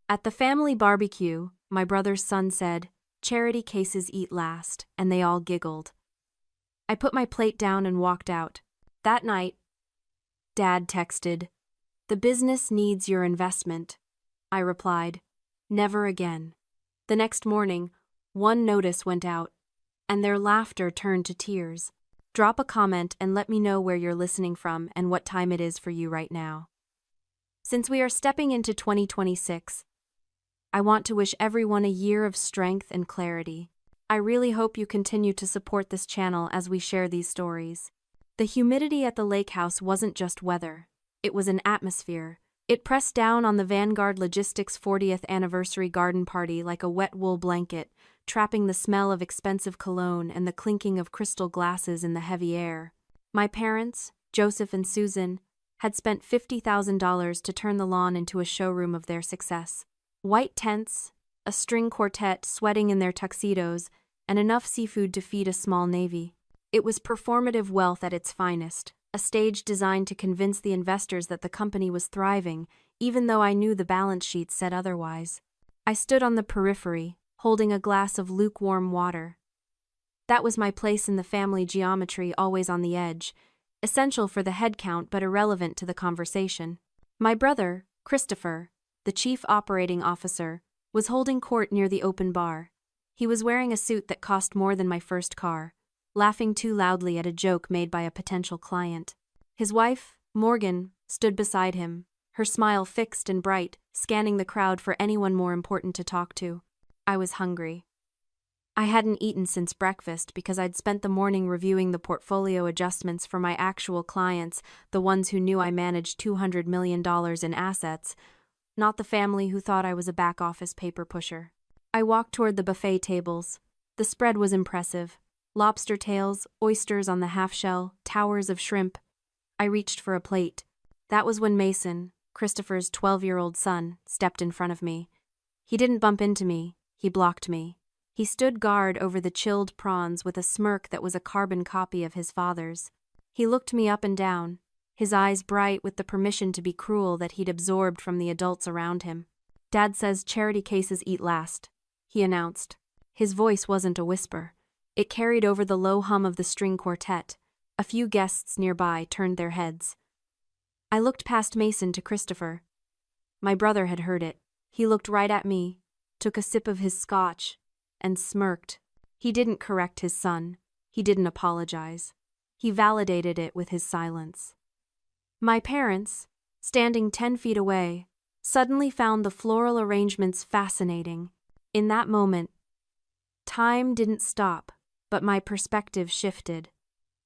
At the family barbecue, my brother's son said, "Charity cases eat last," and they all giggled. I put my plate down and walked out. That night, Dad texted, "The business needs your investment." I replied, "Never again." The next morning, one notice went out, and their laughter turned to tears. Drop a comment and let me know where you're listening from and what time it is for you right now. Since we are stepping into 2026, I want to wish everyone a year of strength and clarity. I really hope you continue to support this channel as we share these stories. The humidity at the lake house wasn't just weather, it was an atmosphere. It pressed down on the Vanguard Logistics 40th anniversary garden party like a wet wool blanket, trapping the smell of expensive cologne and the clinking of crystal glasses in the heavy air. My parents, Joseph and Susan, had spent $50,000 to turn the lawn into a showroom of their success. White tents, a string quartet sweating in their tuxedos, and enough seafood to feed a small navy. It was performative wealth at its finest, a stage designed to convince the investors that the company was thriving, even though I knew the balance sheet said otherwise. I stood on the periphery, holding a glass of lukewarm water. That was my place in the family geometry, always on the edge, essential for the head count but irrelevant to the conversation. My brother, Christopher, the chief operating officer, was holding court near the open bar. He was wearing a suit that cost more than my first car, laughing too loudly at a joke made by a potential client. His wife, Morgan, stood beside him, her smile fixed and bright, scanning the crowd for anyone more important to talk to. I was hungry. I hadn't eaten since breakfast because I'd spent the morning reviewing the portfolio adjustments for my actual clients, the ones who knew I managed $200 million in assets, not the family who thought I was a back-office paper pusher. I walked toward the buffet tables. The spread was impressive. Lobster tails, oysters on the half-shell, towers of shrimp. I reached for a plate. That was when Mason, Christopher's 12-year-old son, stepped in front of me. He didn't bump into me, he blocked me. He stood guard over the chilled prawns with a smirk that was a carbon copy of his father's. He looked me up and down, his eyes bright with the permission to be cruel that he'd absorbed from the adults around him. "Dad says charity cases eat last," he announced. His voice wasn't a whisper. It carried over the low hum of the string quartet. A few guests nearby turned their heads. I looked past Mason to Christopher. My brother had heard it. He looked right at me, took a sip of his scotch, and smirked. He didn't correct his son. He didn't apologize. He validated it with his silence. My parents, standing 10 feet away, suddenly found the floral arrangements fascinating. In that moment, time didn't stop, but my perspective shifted.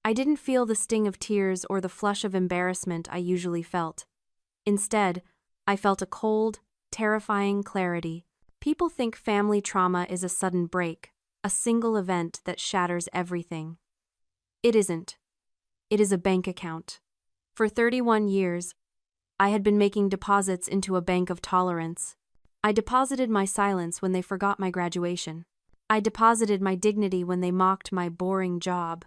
I didn't feel the sting of tears or the flush of embarrassment I usually felt. Instead, I felt a cold, terrifying clarity. People think family trauma is a sudden break, a single event that shatters everything. It isn't. It is a bank account. For 31 years, I had been making deposits into a bank of tolerance. I deposited my silence when they forgot my graduation. I deposited my dignity when they mocked my boring job.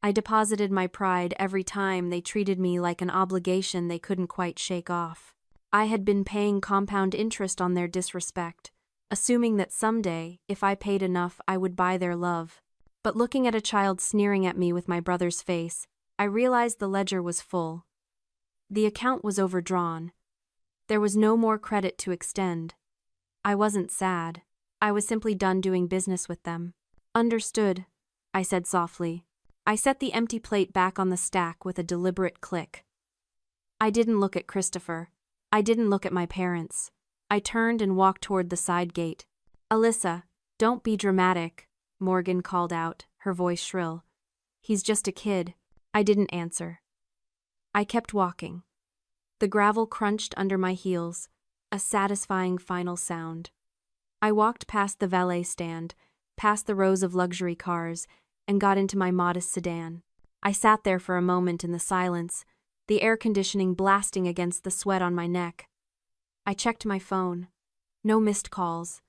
I deposited my pride every time they treated me like an obligation they couldn't quite shake off. I had been paying compound interest on their disrespect, assuming that someday, if I paid enough, I would buy their love. But looking at a child sneering at me with my brother's face, I realized the ledger was full. The account was overdrawn. There was no more credit to extend. I wasn't sad. I was simply done doing business with them. "Understood," I said softly. I set the empty plate back on the stack with a deliberate click. I didn't look at Christopher. I didn't look at my parents. I turned and walked toward the side gate. "Alyssa, don't be dramatic," Morgan called out, her voice shrill. "He's just a kid." I didn't answer. I kept walking. The gravel crunched under my heels, a satisfying final sound. I walked past the valet stand, past the rows of luxury cars, and got into my modest sedan. I sat there for a moment in the silence, the air conditioning blasting against the sweat on my neck. I checked my phone. No missed calls.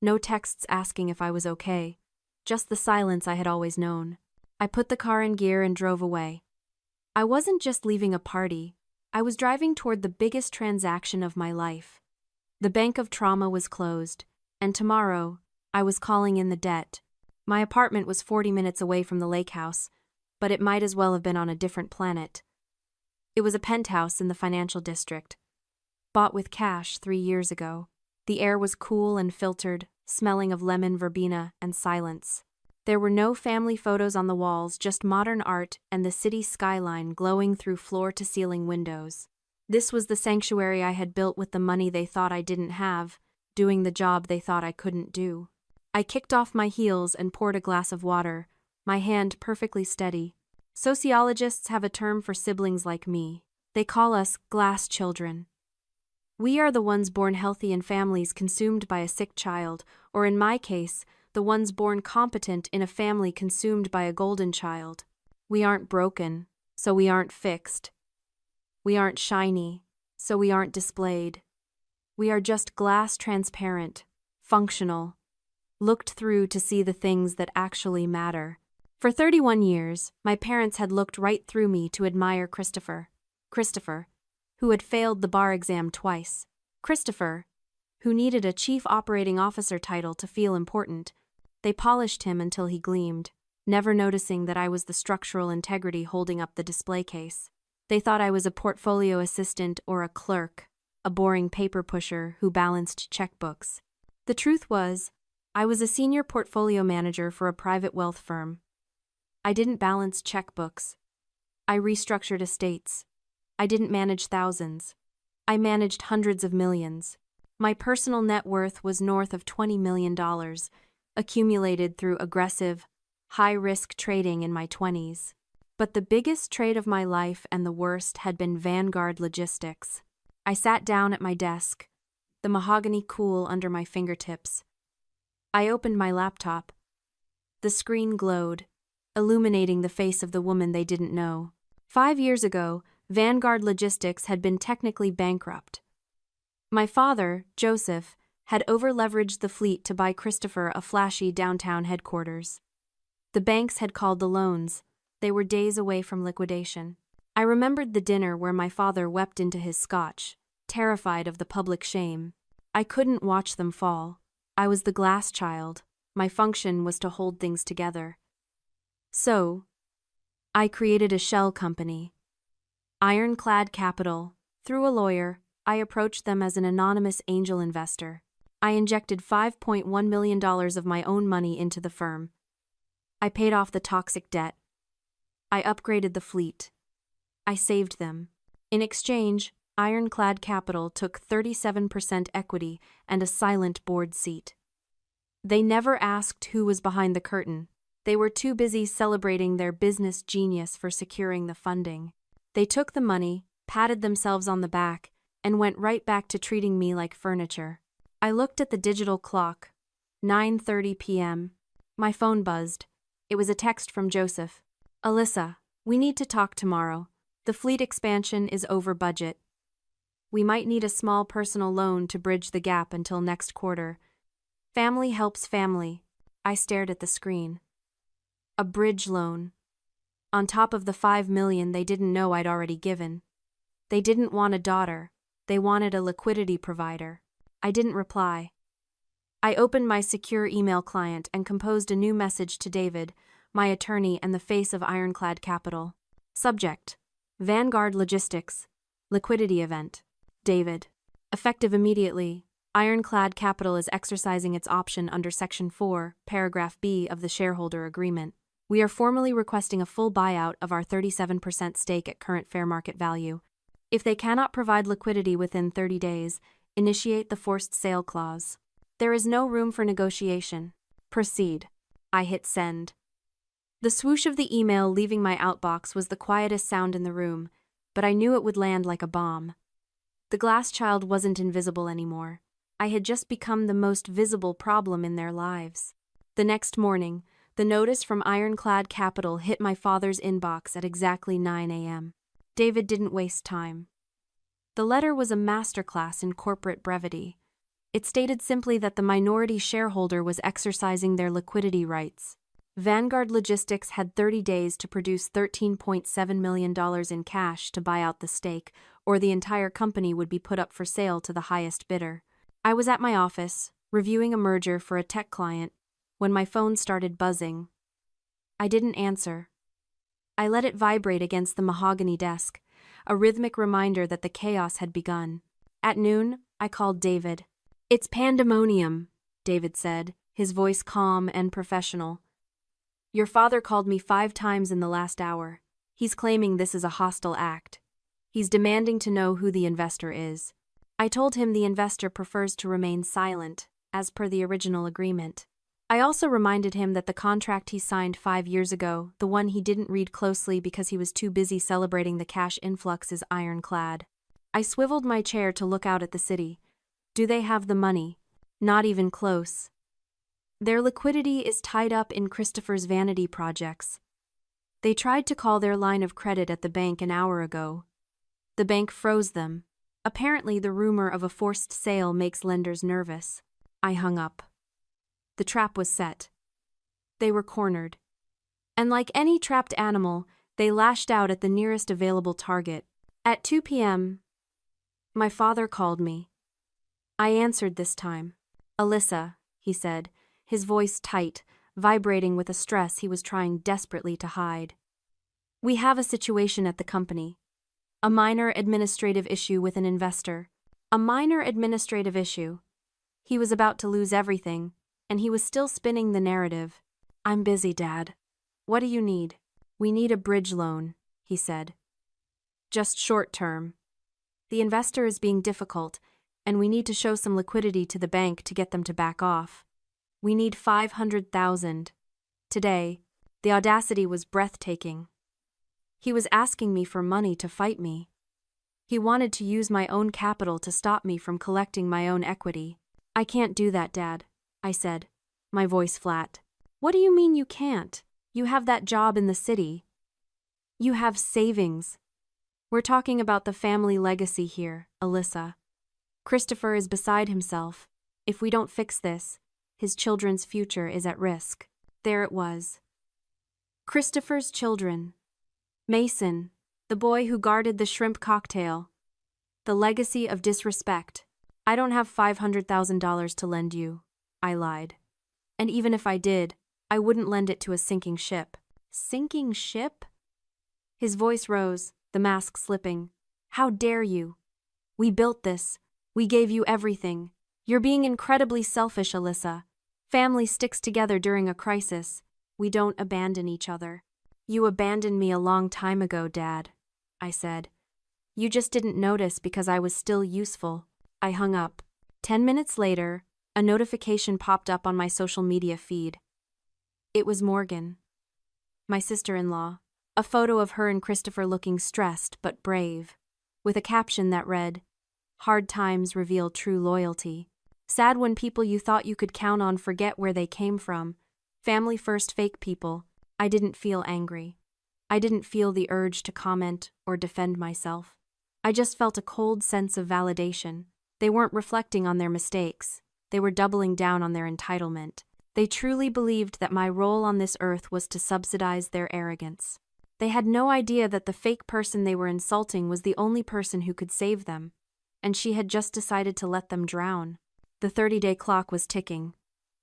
No texts asking if I was okay. Just the silence I had always known. I put the car in gear and drove away. I wasn't just leaving a party. I was driving toward the biggest transaction of my life. The bank of trauma was closed, and tomorrow, I was calling in the debt. My apartment was 40 minutes away from the lake house, but it might as well have been on a different planet. It was a penthouse in the financial district, bought with cash 3 years ago. The air was cool and filtered, smelling of lemon verbena and silence. There were no family photos on the walls, just modern art and the city skyline glowing through floor-to-ceiling windows. This was the sanctuary I had built with the money they thought I didn't have, doing the job they thought I couldn't do. I kicked off my heels and poured a glass of water, my hand perfectly steady. Sociologists have a term for siblings like me. They call us glass children. We are the ones born healthy in families consumed by a sick child, or in my case, the ones born competent in a family consumed by a golden child. We aren't broken, so we aren't fixed. We aren't shiny, so we aren't displayed. We are just glass transparent, functional, looked through to see the things that actually matter. For 31 years, my parents had looked right through me to admire Christopher, who had failed the bar exam twice. Christopher, who needed a chief operating officer title to feel important. They polished him until he gleamed, never noticing that I was the structural integrity holding up the display case. They thought I was a portfolio assistant or a clerk, a boring paper pusher who balanced checkbooks. The truth was, I was a senior portfolio manager for a private wealth firm. I didn't balance checkbooks. I restructured estates. I didn't manage thousands. I managed hundreds of millions. My personal net worth was north of $20 million, accumulated through aggressive, high-risk trading in my 20s. But the biggest trade of my life and the worst had been Vanguard Logistics. I sat down at my desk, the mahogany cool under my fingertips. I opened my laptop. The screen glowed, illuminating the face of the woman they didn't know. 5 years ago, Vanguard Logistics had been technically bankrupt. My father, Joseph, had over-leveraged the fleet to buy Christopher a flashy downtown headquarters. The banks had called the loans. They were days away from liquidation. I remembered the dinner where my father wept into his scotch, terrified of the public shame. I couldn't watch them fall. I was the glass child. My function was to hold things together. So, I created a shell company. Ironclad Capital. Through a lawyer, I approached them as an anonymous angel investor. I injected $5.1 million of my own money into the firm. I paid off the toxic debt. I upgraded the fleet. I saved them. In exchange, Ironclad Capital took 37% equity and a silent board seat. They never asked who was behind the curtain. They were too busy celebrating their business genius for securing the funding. They took the money, patted themselves on the back, and went right back to treating me like furniture. I looked at the digital clock. 9:30 p.m. My phone buzzed. It was a text from Joseph. Alyssa, we need to talk tomorrow. The fleet expansion is over budget. We might need a small personal loan to bridge the gap until next quarter. Family helps family. I stared at the screen. A bridge loan. On top of the $5 million they didn't know I'd already given. They didn't want a daughter. They wanted a liquidity provider. I didn't reply. I opened my secure email client and composed a new message to David, my attorney and the face of Ironclad Capital. Subject: Vanguard Logistics. Liquidity event. David. Effective immediately. Ironclad Capital is exercising its option under Section 4, Paragraph B of the shareholder agreement. We are formally requesting a full buyout of our 37% stake at current fair market value. If they cannot provide liquidity within 30 days, initiate the forced sale clause. There is no room for negotiation. Proceed. I hit send. The swoosh of the email leaving my outbox was the quietest sound in the room, but I knew it would land like a bomb. The glass child wasn't invisible anymore. I had just become the most visible problem in their lives. The next morning, the notice from Ironclad Capital hit my father's inbox at exactly 9 a.m. David didn't waste time. The letter was a masterclass in corporate brevity. It stated simply that the minority shareholder was exercising their liquidity rights. Vanguard Logistics had 30 days to produce $13.7 million in cash to buy out the stake, or the entire company would be put up for sale to the highest bidder. I was at my office, reviewing a merger for a tech client, when my phone started buzzing. I didn't answer. I let it vibrate against the mahogany desk, a rhythmic reminder that the chaos had begun. At noon, I called David. "It's pandemonium," David said, his voice calm and professional. "Your father called me 5 times in the last hour. He's claiming this is a hostile act. He's demanding to know who the investor is." I told him the investor prefers to remain silent, as per the original agreement. I also reminded him that the contract he signed 5 years ago, the one he didn't read closely because he was too busy celebrating the cash influx, is ironclad. I swiveled my chair to look out at the city. Do they have the money? Not even close. Their liquidity is tied up in Christopher's vanity projects. They tried to call their line of credit at the bank an hour ago. The bank froze them. Apparently, the rumor of a forced sale makes lenders nervous. I hung up. The trap was set. They were cornered. And like any trapped animal, they lashed out at the nearest available target. At 2 p.m., my father called me. I answered this time. "Alyssa," he said, his voice tight, vibrating with a stress he was trying desperately to hide. "We have a situation at the company. A minor administrative issue with an investor. A minor administrative issue." He was about to lose everything, and he was still spinning the narrative. "I'm busy, Dad. What do you need?" "We need a bridge loan," he said. "Just short term. The investor is being difficult, and we need to show some liquidity to the bank to get them to back off. We need $500,000. Today, the audacity was breathtaking. He was asking me for money to fight me. He wanted to use my own capital to stop me from collecting my own equity. "I can't do that, Dad," I said, my voice flat. "What do you mean you can't? You have that job in the city. You have savings. We're talking about the family legacy here, Alyssa. Christopher is beside himself. If we don't fix this, his children's future is at risk." There it was. Christopher's children. Mason, the boy who guarded the shrimp cocktail. The legacy of disrespect. "I don't have $500,000 to lend you," I lied. "And even if I did, I wouldn't lend it to a sinking ship." "Sinking ship?" His voice rose, the mask slipping. "How dare you? We built this. We gave you everything. You're being incredibly selfish, Alyssa. Family sticks together during a crisis. We don't abandon each other." "You abandoned me a long time ago, Dad," I said. "You just didn't notice because I was still useful." I hung up. 10 minutes later, a notification popped up on my social media feed. It was Morgan, my sister-in-law, a photo of her and Christopher looking stressed but brave, with a caption that read, "Hard times reveal true loyalty. Sad when people you thought you could count on forget where they came from. Family first fake people." I didn't feel angry. I didn't feel the urge to comment or defend myself. I just felt a cold sense of validation. They weren't reflecting on their mistakes. They were doubling down on their entitlement. They truly believed that my role on this earth was to subsidize their arrogance. They had no idea that the fake person they were insulting was the only person who could save them, and she had just decided to let them drown. The 30-day clock was ticking,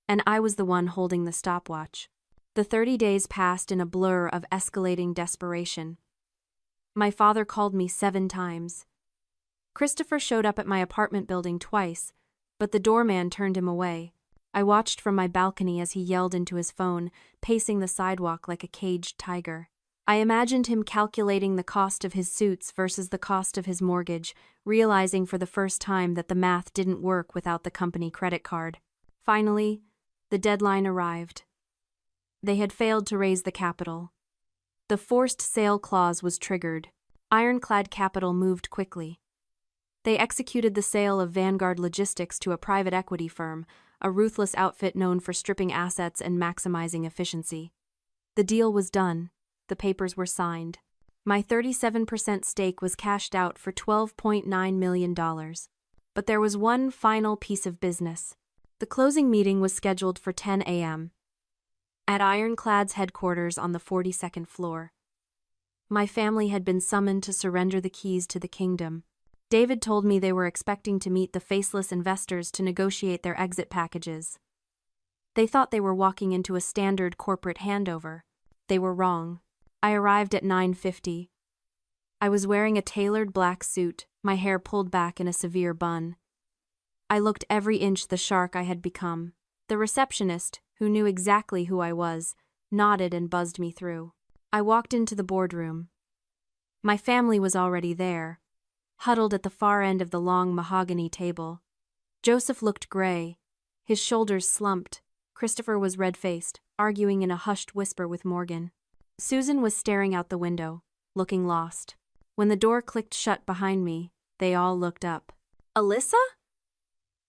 and I was the one holding the stopwatch. The 30 days passed in a blur of escalating desperation. My father called me 7 times. Christopher showed up at my apartment building twice, but the doorman turned him away. I watched from my balcony as he yelled into his phone, pacing the sidewalk like a caged tiger. I imagined him calculating the cost of his suits versus the cost of his mortgage, realizing for the first time that the math didn't work without the company credit card. Finally, the deadline arrived. They had failed to raise the capital. The forced sale clause was triggered. Ironclad Capital moved quickly. They executed the sale of Vanguard Logistics to a private equity firm, a ruthless outfit known for stripping assets and maximizing efficiency. The deal was done. The papers were signed. My 37% stake was cashed out for $12.9 million. But there was one final piece of business. The closing meeting was scheduled for 10 a.m. at Ironclad's headquarters on the 42nd floor. My family had been summoned to surrender the keys to the kingdom. David told me they were expecting to meet the faceless investors to negotiate their exit packages. They thought they were walking into a standard corporate handover. They were wrong. I arrived at 9:50. I was wearing a tailored black suit, my hair pulled back in a severe bun. I looked every inch the shark I had become. The receptionist, who knew exactly who I was, nodded and buzzed me through. I walked into the boardroom. My family was already there, huddled at the far end of the long mahogany table. Joseph looked gray, his shoulders slumped. Christopher was red-faced, arguing in a hushed whisper with Morgan. Susan was staring out the window, looking lost. When the door clicked shut behind me, they all looked up. "Alyssa?"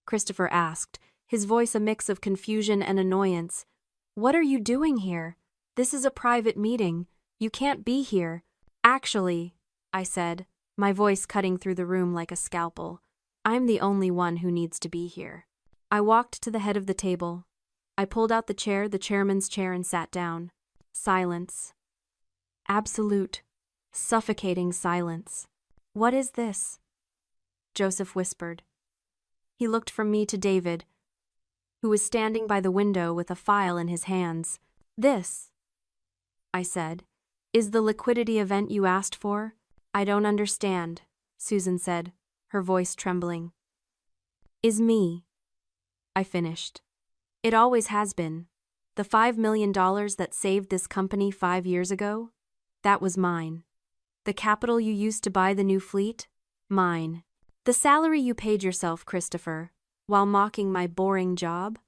Christopher asked, his voice a mix of confusion and annoyance. "What are you doing here? This is a private meeting. You can't be here." "Actually," I said, my voice cutting through the room like a scalpel, "I'm the only one who needs to be here." I walked to the head of the table. I pulled out the chairman's chair, and sat down. Silence. Absolute, suffocating silence. "What is this?" Joseph whispered. He looked from me to David, who was standing by the window with a file in his hands. "This," I said, "is the liquidity event you asked for?" "I don't understand," Susan said, her voice trembling. "Is me," I finished. "It always has been. The $5 million that saved this company 5 years ago? That was mine. The capital you used to buy the new fleet? Mine. The salary you paid yourself, Christopher, while mocking my boring job?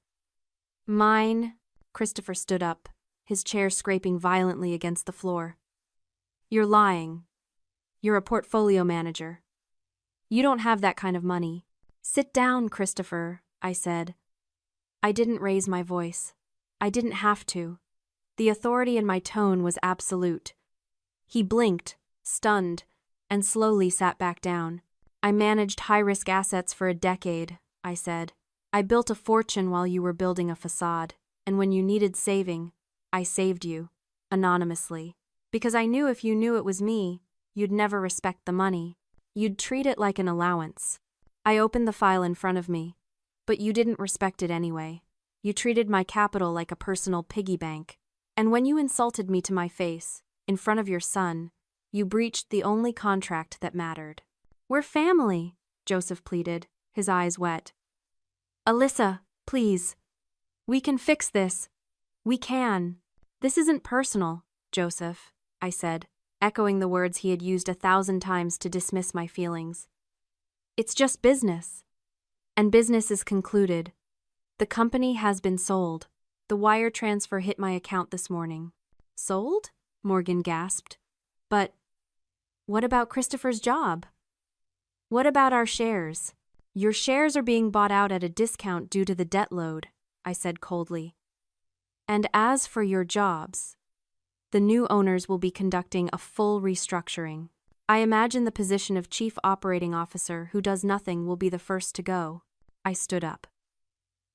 Mine." Christopher stood up, his chair scraping violently against the floor. "You're lying. You're a portfolio manager. You don't have that kind of money." "Sit down, Christopher," I said. I didn't raise my voice. I didn't have to. The authority in my tone was absolute. He blinked, stunned, and slowly sat back down. "I managed high-risk assets for a decade," I said. "I built a fortune while you were building a facade, and when you needed saving, I saved you, anonymously. Because I knew if you knew it was me, you'd never respect the money. You'd treat it like an allowance." I opened the file in front of me. "But you didn't respect it anyway. You treated my capital like a personal piggy bank. And when you insulted me to my face, in front of your son, you breached the only contract that mattered." "We're family," Joseph pleaded, his eyes wet. "Alyssa, please. We can fix this. We can." "This isn't personal, Joseph," I said, echoing the words he had used 1,000 times to dismiss my feelings. "It's just business. And business is concluded. The company has been sold. The wire transfer hit my account this morning." "Sold?" Morgan gasped. "But what about Christopher's job? What about our shares?" "Your shares are being bought out at a discount due to the debt load," I said coldly. "And as for your jobs, the new owners will be conducting a full restructuring. I imagine the position of chief operating officer who does nothing will be the first to go." I stood up.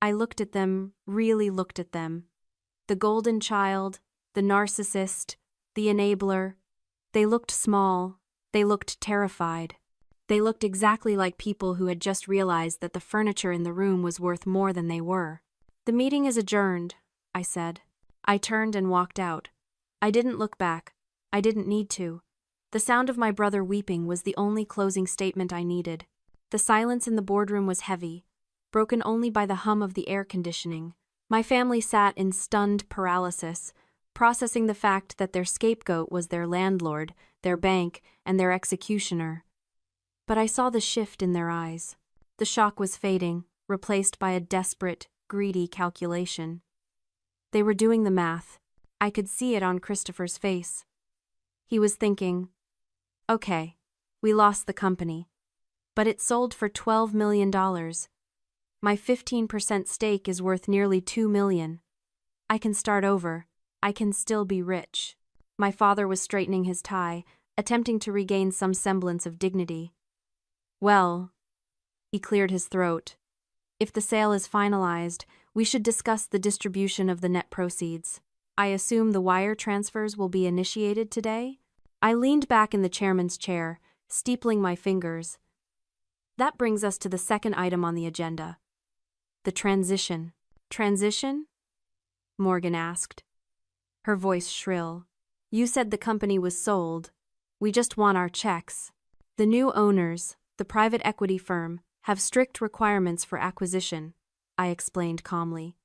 I looked at them, really looked at them. The golden child, the narcissist, the enabler. They looked small. They looked terrified. They looked exactly like people who had just realized that the furniture in the room was worth more than they were. "The meeting is adjourned," I said. I turned and walked out. I didn't look back. I didn't need to. The sound of my brother weeping was the only closing statement I needed. The silence in the boardroom was heavy, broken only by the hum of the air conditioning. My family sat in stunned paralysis, processing the fact that their scapegoat was their landlord, their bank, and their executioner. But I saw the shift in their eyes. The shock was fading, replaced by a desperate, greedy calculation. They were doing the math. I could see it on Christopher's face. He was thinking, "Okay, we lost the company, but it sold for $12 million. My 15% stake is worth nearly $2 million. I can start over. I can still be rich." My father was straightening his tie, attempting to regain some semblance of dignity. "Well," he cleared his throat, "if the sale is finalized, we should discuss the distribution of the net proceeds. I assume the wire transfers will be initiated today?" I leaned back in the chairman's chair, steepling my fingers. That brings us to the second item on the agenda. The transition. Transition? Morgan asked, her voice shrill. You said the company was sold. We just want our checks. The new owners, the private equity firm, have strict requirements for acquisition, I explained calmly.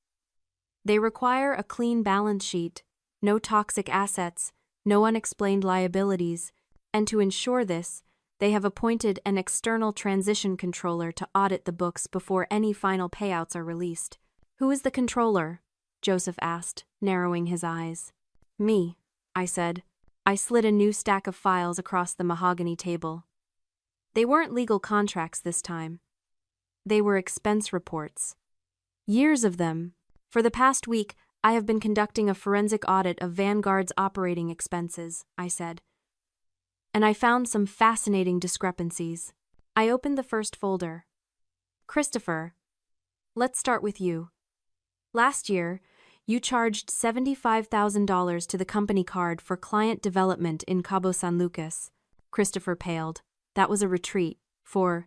They require a clean balance sheet, no toxic assets, no unexplained liabilities, and to ensure this, they have appointed an external transition controller to audit the books before any final payouts are released. Who is the controller? Joseph asked, narrowing his eyes. Me, I said. I slid a new stack of files across the mahogany table. They weren't legal contracts this time. They were expense reports. Years of them. For the past week, I have been conducting a forensic audit of Vanguard's operating expenses, I said. And I found some fascinating discrepancies. I opened the first folder. Christopher, let's start with you. Last year, you charged $75,000 to the company card for client development in Cabo San Lucas. Christopher paled. That was a retreat. For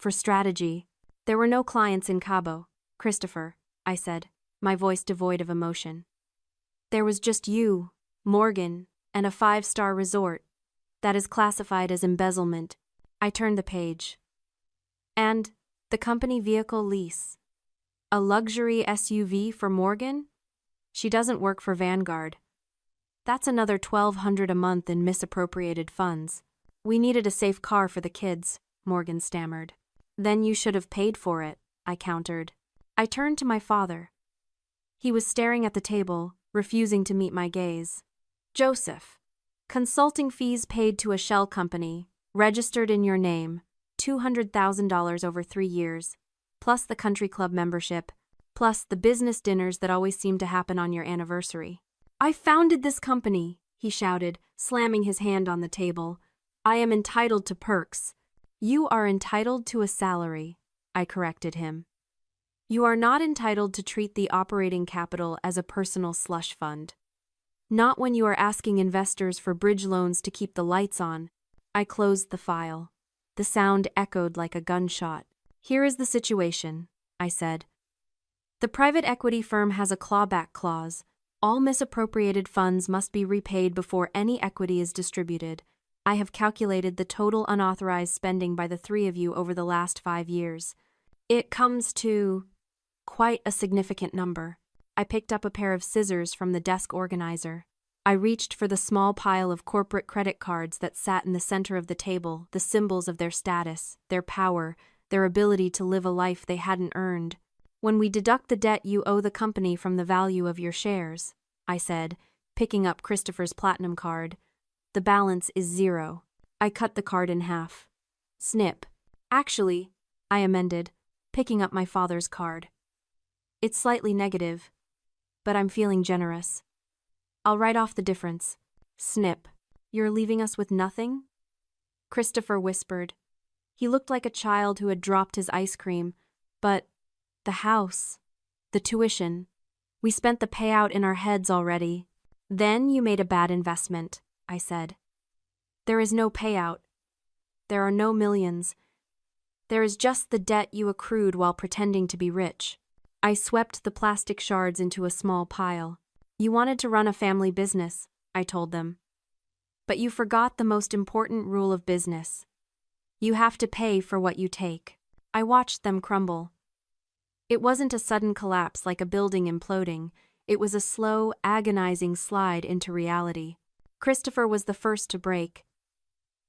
strategy. There were no clients in Cabo, Christopher, I said, my voice devoid of emotion. There was just you, Morgan, and a 5-star resort. That is classified as embezzlement. I turned the page. And the company vehicle lease. A luxury SUV for Morgan? She doesn't work for Vanguard. That's another $1,200 a month in misappropriated funds. We needed a safe car for the kids, Morgan stammered. Then you should have paid for it, I countered. I turned to my father. He was staring at the table, refusing to meet my gaze. Joseph. Consulting fees paid to a shell company, registered in your name, $200,000 over 3 years, plus the country club membership, plus the business dinners that always seem to happen on your anniversary. I founded this company, he shouted, slamming his hand on the table. I am entitled to perks. You are entitled to a salary, I corrected him. You are not entitled to treat the operating capital as a personal slush fund. Not when you are asking investors for bridge loans to keep the lights on. I closed the file. The sound echoed like a gunshot. Here is the situation, I said. The private equity firm has a clawback clause. All misappropriated funds must be repaid before any equity is distributed. I have calculated the total unauthorized spending by the 3 of you over the last 5 years. It comes to quite a significant number. I picked up a pair of scissors from the desk organizer. I reached for the small pile of corporate credit cards that sat in the center of the table, the symbols of their status, their power, their ability to live a life they hadn't earned. When we deduct the debt you owe the company from the value of your shares, I said, picking up Christopher's platinum card, the balance is 0. I cut the card in half. Snip. Actually, I amended, picking up my father's card. It's slightly negative, but I'm feeling generous. I'll write off the difference. Snip. You're leaving us with nothing? Christopher whispered. He looked like a child who had dropped his ice cream, but the house, the tuition, we spent the payout in our heads already. Then you made a bad investment, I said. There is no payout. There are no millions. There is just the debt you accrued while pretending to be rich. I swept the plastic shards into a small pile. You wanted to run a family business, I told them. But you forgot the most important rule of business. You have to pay for what you take. I watched them crumble. It wasn't a sudden collapse like a building imploding. It was a slow, agonizing slide into reality. Christopher was the first to break.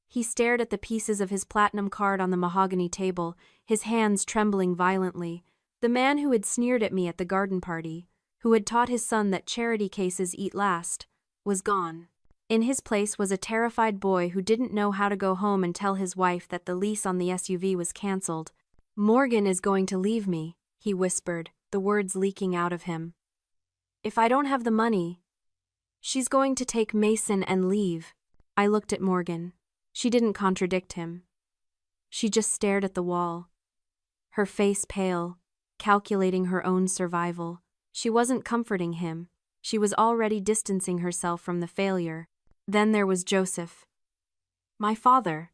He stared at the pieces of his platinum card on the mahogany table, his hands trembling violently. The man who had sneered at me at the garden party, who had taught his son that charity cases eat last, was gone. In his place was a terrified boy who didn't know how to go home and tell his wife that the lease on the SUV was cancelled. Morgan is going to leave me, he whispered, the words leaking out of him. If I don't have the money, she's going to take Mason and leave. I looked at Morgan. She didn't contradict him. She just stared at the wall. Her face pale, calculating her own survival. She wasn't comforting him. She was already distancing herself from the failure. Then there was Joseph. My father.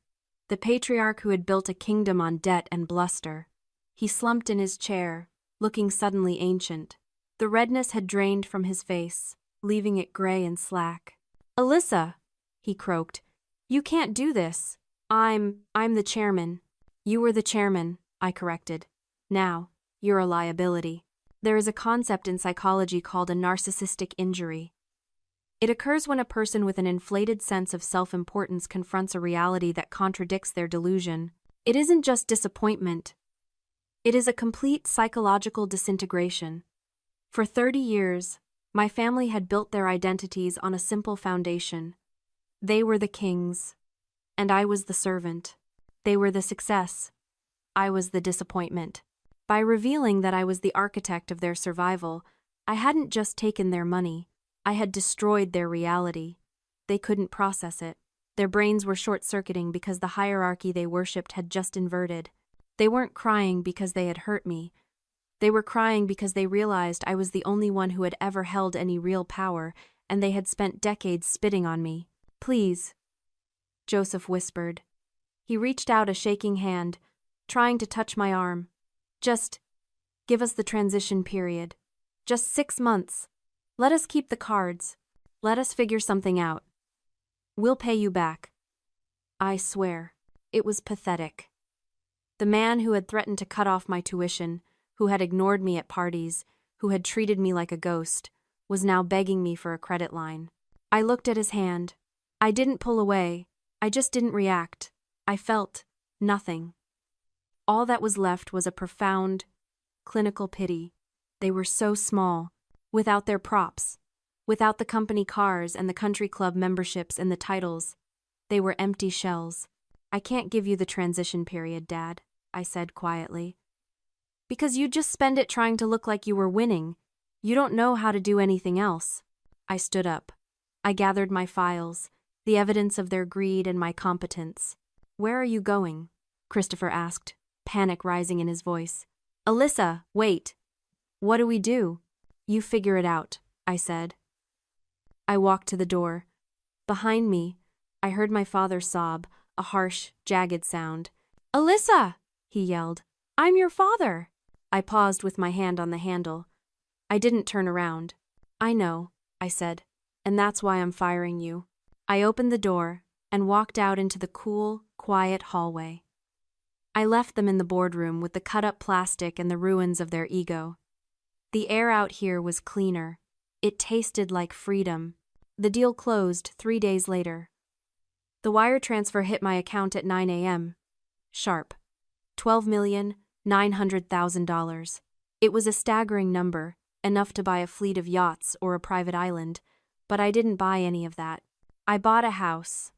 The patriarch who had built a kingdom on debt and bluster. He slumped in his chair, looking suddenly ancient. The redness had drained from his face, leaving it gray and slack. "Alyssa," he croaked, "you can't do this. I'm the chairman." "You were the chairman," I corrected. "Now, you're a liability." There is a concept in psychology called a narcissistic injury. It occurs when a person with an inflated sense of self-importance confronts a reality that contradicts their delusion. It isn't just disappointment. It is a complete psychological disintegration. For 30 years, my family had built their identities on a simple foundation. They were the kings, and I was the servant. They were the success. I was the disappointment. By revealing that I was the architect of their survival, I hadn't just taken their money, I had destroyed their reality. They couldn't process it. Their brains were short-circuiting because the hierarchy they worshipped had just inverted. They weren't crying because they had hurt me. They were crying because they realized I was the only one who had ever held any real power, and they had spent decades spitting on me. "Please," Joseph whispered. He reached out a shaking hand, trying to touch my arm. "Just give us the transition period. Just 6 months. Let us keep the cards. Let us figure something out. We'll pay you back." I swear, it was pathetic. The man who had threatened to cut off my tuition, who had ignored me at parties, who had treated me like a ghost, was now begging me for a credit line. I looked at his hand. I didn't pull away. I just didn't react. I felt nothing. All that was left was a profound, clinical pity. They were so small, without their props, without the company cars and the country club memberships and the titles. They were empty shells. "I can't give you the transition period, Dad," I said quietly. "Because you just spend it trying to look like you were winning. You don't know how to do anything else." I stood up. I gathered my files, the evidence of their greed and my competence. "Where are you going?" Christopher asked, panic rising in his voice. "Alyssa, wait. What do we do?" "You figure it out," I said. I walked to the door. Behind me, I heard my father sob, a harsh, jagged sound. "Alyssa!" he yelled. "I'm your father!" I paused with my hand on the handle. I didn't turn around. "I know," I said, "and that's why I'm firing you." I opened the door and walked out into the cool, quiet hallway. I left them in the boardroom with the cut-up plastic and the ruins of their ego. The air out here was cleaner. It tasted like freedom. The deal closed 3 days later. The wire transfer hit my account at 9 a.m. Sharp. $12,900,000. It was a staggering number, enough to buy a fleet of yachts or a private island, but I didn't buy any of that. I bought a house.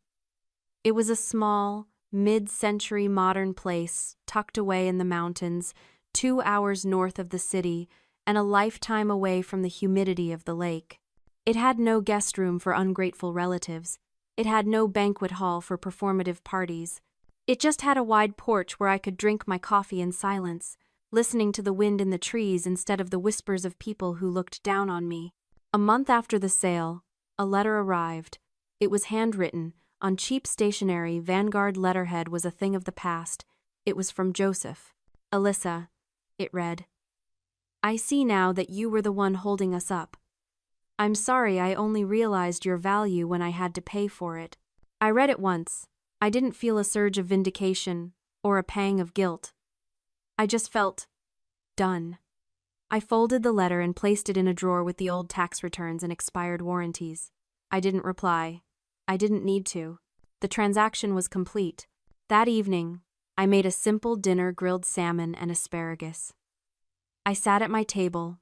It was a small, mid-century modern place tucked away in the mountains, 2 hours north of the city, and a lifetime away from the humidity of the lake. It had no guest room for ungrateful relatives. It had no banquet hall for performative parties. It just had a wide porch where I could drink my coffee in silence, listening to the wind in the trees instead of the whispers of people who looked down on me. A month after the sale, a letter arrived. It was handwritten. On cheap stationery, Vanguard letterhead was a thing of the past. It was from Joseph. "Alyssa," it read. "I see now that you were the one holding us up. I'm sorry I only realized your value when I had to pay for it." I read it once. I didn't feel a surge of vindication or a pang of guilt. I just felt done. I folded the letter and placed it in a drawer with the old tax returns and expired warranties. I didn't reply. I didn't need to. The transaction was complete. That evening, I made a simple dinner: grilled salmon and asparagus. I sat at my table,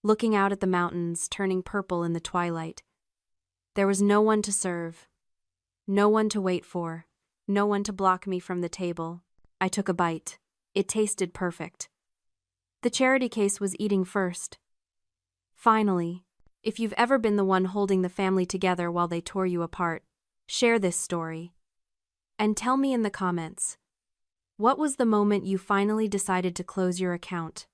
looking out at the mountains turning purple in the twilight. There was no one to serve, no one to wait for, no one to block me from the table. I took a bite. It tasted perfect. The charity case was eating first. Finally, if you've ever been the one holding the family together while they tore you apart, share this story. And tell me in the comments, what was the moment you finally decided to close your account?